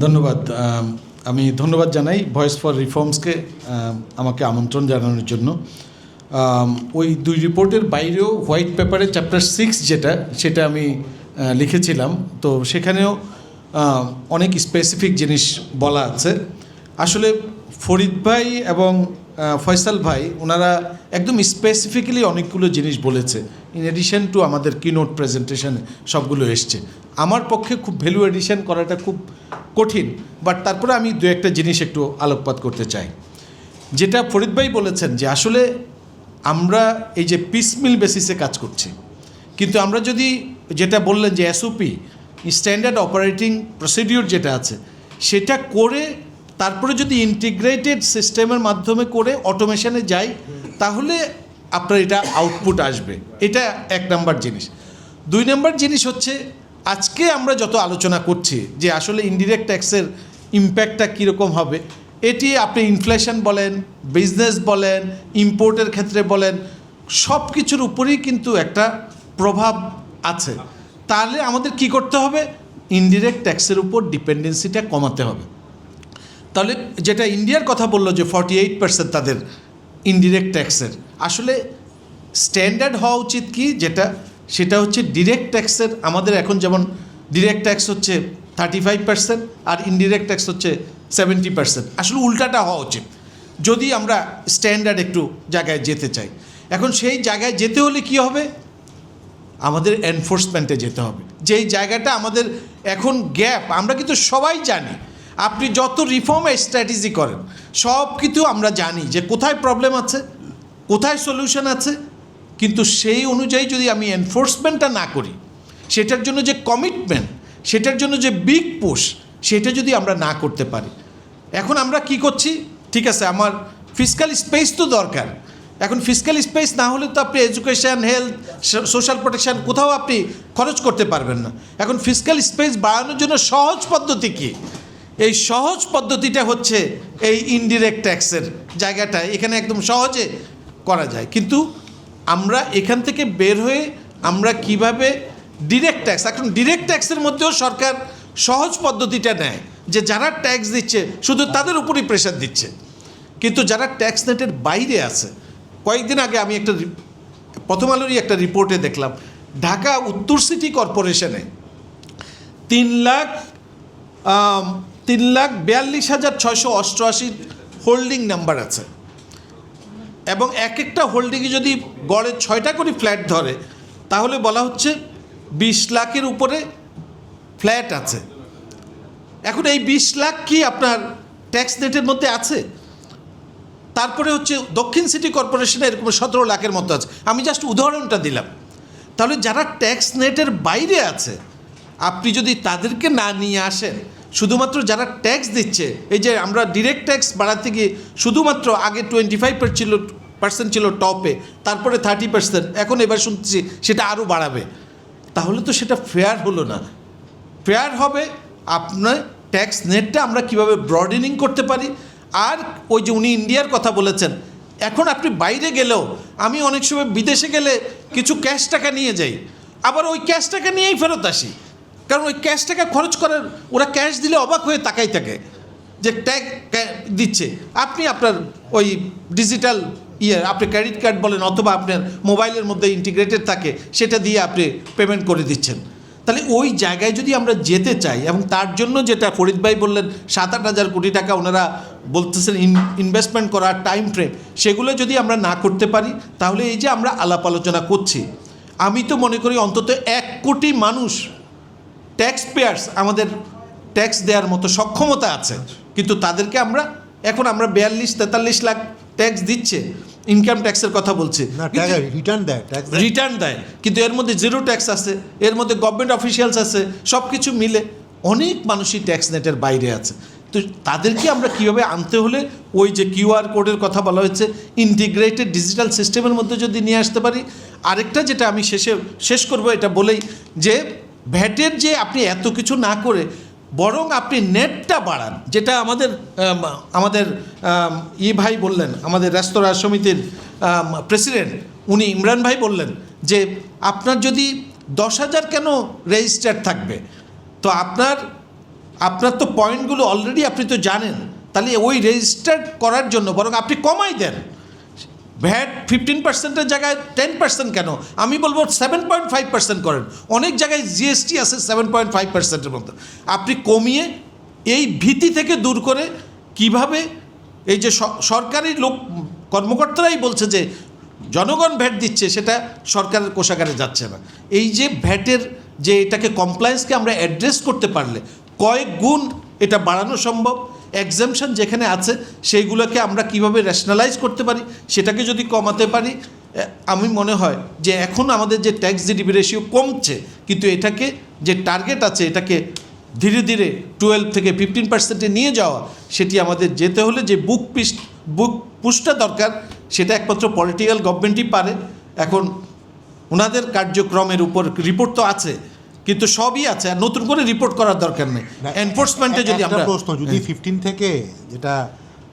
ধন্যবাদ। আমি ধন্যবাদ জানাই ভয়েস ফর রিফর্মসকে আমাকে আমন্ত্রণ জানানোর জন্য। ওই দুই রিপোর্টের বাইরেও হোয়াইট পেপারে চ্যাপ্টার 6 সেটা আমি লিখেছিলাম, তো সেখানেও অনেক স্পেসিফিক জিনিস বলা আছে। আসলে ফরিদ ভাই এবং ফয়সাল ভাই ওনারা একদম স্পেসিফিক্যালি অনেকগুলো জিনিস বলেছে, ইন এডিশন টু আমাদের কিনোট প্রেজেন্টেশনে সবগুলো এসছে। আমার পক্ষে খুব ভ্যালু এডিশন করাটা খুব কঠিন, বাট তারপরে আমি দু একটা জিনিস একটু আলোকপাত করতে চাই। যেটা ফরিদ ভাই বলেছেন যে আসলে আমরা এই যে পিসমিল বেসিসে কাজ করছি, কিন্তু আমরা যদি যেটা বললেন যে এসওপি স্ট্যান্ডার্ড অপারেটিং প্রসিডিওর যেটা আছে সেটা করে তারপরে যদি ইন্টিগ্রেটেড সিস্টেমের মাধ্যমে করে অটোমেশনে যাই, তাহলে আপনার এটা আউটপুট আসবে। এটা এক নাম্বার জিনিস। দুই নাম্বার জিনিস হচ্ছে আজকে আমরা যত আলোচনা করছি যে আসলে ইনডিরেক্ট ট্যাক্সের ইম্প্যাক্টটা কীরকম হবে, এটি আপনি ইনফ্লেশন বলেন, বিজনেস বলেন, ইম্পোর্টের ক্ষেত্রে বলেন, সব কিছুর উপরেই কিন্তু একটা প্রভাব আছে। তাহলে আমাদের কি করতে হবে? ইনডিরেক্ট ট্যাক্সের উপর ডিপেন্ডেন্সিটা কমাতে হবে। তাহলে যেটা ইন্ডিয়ার কথা বললো যে 48% তাদের ইনডিরেক্ট ট্যাক্সের, আসলে স্ট্যান্ডার্ড হওয়া উচিত কি সেটা হচ্ছে ডিরেক্ট ট্যাক্সের। আমাদের এখন যেমন ডিরেক্ট ট্যাক্স হচ্ছে 35% আর ইনডিরেক্ট ট্যাক্স হচ্ছে 70%। আসলে উল্টাটা হওয়া উচিত যদি আমরা স্ট্যান্ডার্ড একটু জায়গায় যেতে চাই। এখন সেই জায়গায় যেতে হলে কি হবে? আমাদের এনফোর্সমেন্টে যেতে হবে। যেই জায়গাটা আমাদের এখন গ্যাপ, আমরা কিন্তু সবাই জানি, আপনি যত রিফর্মের স্ট্র্যাটেজি করেন সব কিছু আমরা জানি যে কোথায় প্রবলেম আছে, কোথায় সলিউশন আছে, কিন্তু সেই অনুযায়ী যদি আমি এনফোর্সমেন্টটা না করি, সেটার জন্য যে কমিটমেন্ট, সেটার জন্য যে বিগ পুশ, সেটা যদি আমরা না করতে পারি। এখন আমরা কি করছি? ঠিক আছে, আমার ফিসক্যাল স্পেস তো দরকার। এখন ফিসক্যাল স্পেস না হলে তো আপনি এডুকেশন, হেলথ, সোশ্যাল প্রোটেকশন কোথাও আপনি খরচ করতে পারবেন না। এখন ফিসক্যাল স্পেস বাড়ানোর জন্য সহজ পদ্ধতি কী? এই সহজ পদ্ধতিটা হচ্ছে এই ইনডিরেক্ট ট্যাক্সের জায়গাটা, এখানে একদম সহজে করা যায়। কিন্তু আমরা এখান থেকে বের হয়ে আমরা কিভাবে ডিরেক্ট ট্যাক্স, এখন ডিরেক্ট ট্যাক্সের মধ্যেও সরকার সহজ পদ্ধতিটা নেয় যে যারা ট্যাক্স দিচ্ছে শুধু তাদের উপরই প্রেশার দিচ্ছে, কিন্তু যারা ট্যাক্স নেটের বাইরে আছে। কয়েকদিন আগে আমি প্রথম আলোরই একটা রিপোর্টে দেখলাম, ঢাকা উত্তর সিটি কর্পোরেশনে 3,42,688 হোল্ডিং নাম্বার আছে, এবং এক একটা হোল্ডিংয়ে যদি গড়ে 6টা করে ফ্ল্যাট ধরে, তাহলে বলা হচ্ছে 20 লাখের উপরে ফ্ল্যাট আছে। এখন এই 20 লাখ কি আপনার ট্যাক্স নেটের মধ্যে আছে? তারপরে হচ্ছে দক্ষিণ সিটি কর্পোরেশনে এরকম 17 লাখের মতো আছে। আমি জাস্ট উদাহরণটা দিলাম। তাহলে যারা ট্যাক্স নেটের বাইরে আছে, আপনি যদি তাদেরকে না নিয়ে আসেন, শুধুমাত্র যারা ট্যাক্স দিচ্ছে, এই যে আমরা ডিরেক্ট ট্যাক্স বাড়াতে গিয়ে শুধুমাত্র আগে 25% ছিল টপে, তারপরে 30%, এখন এবার শুনছি সেটা আরও বাড়াবে, তাহলে তো সেটা ফেয়ার হলো না। ফেয়ার হবে আপনার ট্যাক্স নেটটা আমরা কীভাবে ব্রডেনিং করতে পারি। আর ওই যে উনি ইন্ডিয়ার কথা বলেছেন, এখন আপনি বাইরে গেলেও, আমি অনেক সময় বিদেশে গেলে কিছু ক্যাশ টাকা নিয়ে যাই, আবার ওই ক্যাশ টাকা নিয়েই ফেরত আসি, কারণ ওই ক্যাশ টাকা খরচ করার, ওরা ক্যাশ দিলে অবাক হয়ে তাকাই থাকে যে ট্যাক্স দিচ্ছে। আপনি আপনার ওই ডিজিটাল আপনি ক্রেডিট কার্ড বলেন অথবা আপনার মোবাইলের মধ্যে ইন্টিগ্রেটেড থাকে, সেটা দিয়ে আপনি পেমেন্ট করে দিচ্ছেন। তাহলে ওই জায়গায় যদি আমরা যেতে চাই, এবং তার জন্য যেটা ফরিদ ভাই বললেন 7-8 হাজার কোটি টাকা ওনারা বলতেছেন ইনভেস্টমেন্ট করার টাইম ফ্রেম, সেগুলো যদি আমরা না করতে পারি, তাহলে এই যে আমরা আলাপ আলোচনা করছি, আমি তো মনে করি অন্তত 1 কোটি মানুষ ট্যাক্স পেয়ার্স আমাদের ট্যাক্স দেওয়ার মতো সক্ষমতা আছে, কিন্তু তাদেরকে আমরা 42-43 লাখ ট্যাক্স দিচ্ছে, ইনকাম ট্যাক্সের কথা বলছে, রিটার্ন দেয়, কিন্তু এর মধ্যে জিরো ট্যাক্স আছে, এর মধ্যে গভর্নমেন্ট অফিসিয়ালস আছে, সব কিছু মিলে অনেক মানুষই ট্যাক্স নেটের বাইরে আছে। তো তাদেরকে আমরা কীভাবে আনতে হলে ওই যে কিউআর কোডের কথা বলা হয়েছে, ইন্টিগ্রেটেড ডিজিটাল সিস্টেমের মধ্যে যদি নিয়ে আসতে পারি। আরেকটা যেটা আমি শেষ করব এটা বলেই, যে ভ্যাটের যে আপনি এত কিছু না করে বরং আপনি নেটটা বাড়ান, যেটা আমাদের ভাই বললেন, আমাদের রেস্তোরাঁ সমিতির প্রেসিডেন্ট উনি ইমরান ভাই বললেন যে আপনার যদি 10,000 কেন রেজিস্টার থাকবে, তো আপনার আপনার তো পয়েন্টগুলো অলরেডি আপনি তো জানেন, তাহলে ওই রেজিস্টার করার জন্য বরং আপনি কমাই দেন। ভ্যাট 15%-এর জায়গায় 10% কেন, আমি বলবো 7.5% করেন। অনেক জায়গায় জিএসটি আছে 7.5%-এর মতো, আপনি কমিয়ে এই ভীতি থেকে দূর করে কিভাবে এই যে সরকারি লোক কর্মকর্তারাই বলছে যে জনগণ ভ্যাট দিচ্ছে, সেটা সরকারের কোষাগারে যাচ্ছে না। এই যে ভ্যাটের যে এটাকে কমপ্লায়েন্সকে আমরা অ্যাড্রেস করতে পারলে কয়েক গুণ এটা বাড়ানো সম্ভব। এক্সামশন যেখানে আছে সেইগুলোকে আমরা কিভাবে রেশনালাইজ করতে পারি, সেটাকে যদি কমাতে পারি, আমি মনে হয় যে এখন আমাদের যে ট্যাক্স জিডিপি রেশিও কমছে, কিন্তু এটাকে যে টার্গেট আছে এটাকে ধীরে ধীরে 12 থেকে 15%-এ নিয়ে যাওয়া, সেটি আমাদের যেতে হলে যে বুক পুশটা দরকার, সেটা একমাত্র পলিটিক্যাল গভর্নমেন্টই পারে। এখন ওনাদের কার্যক্রমের উপর রিপোর্ট তো আছে, কিন্তু সবই আছে, আর নতুন করে রিপোর্ট করার দরকার নেই। এনফোর্সমেন্টে যদি আমরা প্রশ্ন, যদি 15 থেকে যেটা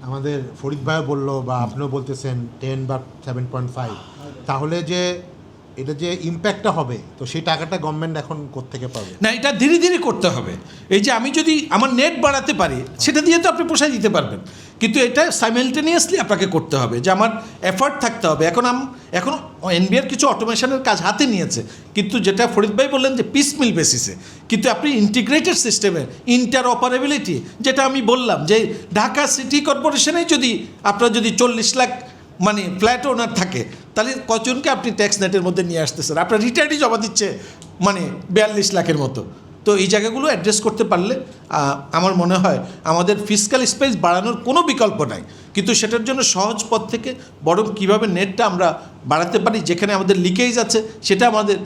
আমাদের ফরিদ ভাই বললো বা আপনিও বলতেছেন 10 বা 7.5, তাহলে যে এটা যে ইম্প্যাক্টটা হবে, তো সেই টাকাটা গভর্নমেন্ট এখন কোত্থেকে পাবে? না, এটা ধীরে ধীরে করতে হবে। এই যে আমি যদি আমার নেট বাড়াতে পারি, সেটা দিয়ে তো আপনি পোষায় দিতে পারবেন, কিন্তু এটা সাইমেলটেনিয়াসলি আপনাকে করতে হবে, যে আমার এফার্ট থাকতে হবে। এখন এনবিআর কিছু অটোমেশনের কাজ হাতে নিয়েছে, কিন্তু যেটা ফরিদ ভাই বললেন যে পিসমিল বেসিসে, কিন্তু আপনি ইন্টিগ্রেটেড সিস্টেমে ইন্টার অপারেবিলিটি, যেটা আমি বললাম যে ঢাকা সিটি কর্পোরেশনে যদি আপনার যদি 40 লাখ মানে ফ্ল্যাট ওনার থাকে, তাহলে কজনকে আপনি ট্যাক্স নেটের মধ্যে নিয়ে আসতেছেন? আপনার রিটার্নই জমা দিচ্ছে মানে 42 লাখের মতো। তো এই জায়গাগুলো অ্যাড্রেস করতে পারলে আমার মনে হয় আমাদের ফিসক্যাল স্পেস বাড়ানোর কোনো বিকল্প নাই, কিন্তু সেটার জন্য সহজ পথ থেকে বরং কীভাবে নেটটা আমরা বাড়াতে পারি, যেখানে আমাদের লিকেজ আছে সেটা আমাদের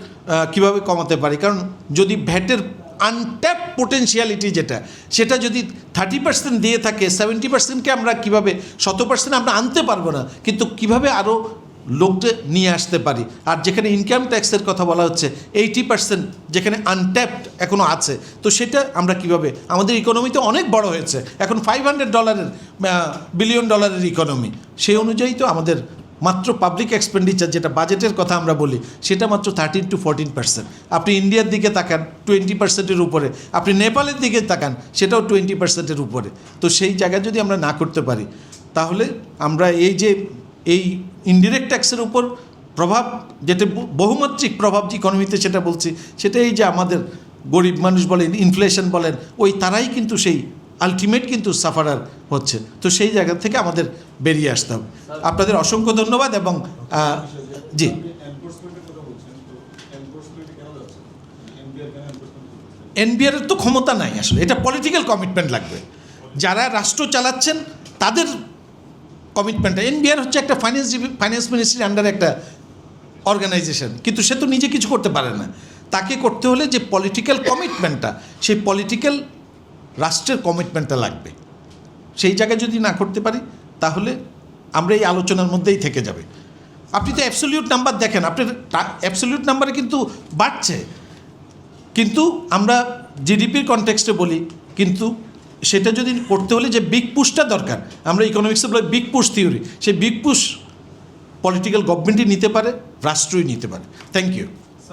কিভাবে কমাতে পারি। কারণ যদি ভ্যাটের আনট্যাপ পোটেনশিয়ালিটি যেটা, সেটা যদি 30% দিয়ে থাকে, 70%কে আমরা কীভাবে 100% আমরা আনতে পারবো না, কিন্তু কিভাবে আরও লোকটা নিয়ে আসতে পারি। আর যেখানে ইনকাম ট্যাক্সের কথা বলা হচ্ছে 80% যেখানে আনট্যাপড এখনও আছে, তো সেটা আমরা কিভাবে, আমাদের ইকোনমি তো অনেক বড় হয়েছে, এখন $500 বিলিয়ন ডলারের ইকোনমি, সেই অনুযায়ী তো আমাদের মাত্র পাবলিক এক্সপেন্ডিচার যেটা বাজেটের কথা আমরা বলি, সেটা মাত্র 13 to 14%। আপনি ইন্ডিয়ার দিকে তাকান 20%-এর উপরে, আপনি নেপালের দিকে তাকান সেটাও 20%-এর উপরে। তো সেই জায়গায় যদি আমরা না করতে পারি, তাহলে আমরা এই যে এই ইনডিরেক্ট ট্যাক্সের উপর প্রভাব, যেটা বহুমাত্রিক প্রভাব যে ইকোনমিতে, সেটা বলছি, সেটা এই যে আমাদের গরিব মানুষ বলেন, ইনফ্লেশন বলেন, ওই তারাই কিন্তু সেই আলটিমেট কিন্তু সাফারার হচ্ছে। তো সেই জায়গা থেকে আমাদের বেরিয়ে আসতে হবে। আপনাদের অসংখ্য ধন্যবাদ। এবং জি, এনবিআরের তো ক্ষমতা নাই আসলে, এটা পলিটিক্যাল কমিটমেন্ট লাগবে। যারা রাষ্ট্র চালাচ্ছেন তাদের কমিটমেন্টটা, এনবিআর হচ্ছে একটা ফাইন্যান্স মিনিস্ট্রির আন্ডারে একটা অর্গানাইজেশন, কিন্তু সে তো নিজে কিছু করতে পারে না। তাকে করতে হলে যে পলিটিক্যাল কমিটমেন্টটা, সেই পলিটিক্যাল রাষ্ট্রের কমিটমেন্টটা লাগবে। সেই জায়গায় যদি না করতে পারি, তাহলে আমরা এই আলোচনার মধ্যেই থেকে যাবে। আপনি তো অ্যাবসলিউট নাম্বার দেখেন, আপনার অ্যাবসলিউট নাম্বারে কিন্তু বাড়ছে, কিন্তু আমরা জিডিপির কনটেক্সটে বলি, কিন্তু সেটা যদি করতে হলে যে বিগ পুশটা দরকার, আমরা ইকোনমিক্সে বলি বিগ পুশ থিওরি, সেই বিগ পুশ পলিটিক্যাল গভর্নমেন্টই নিতে পারে, রাষ্ট্রই নিতে পারে। Thank you.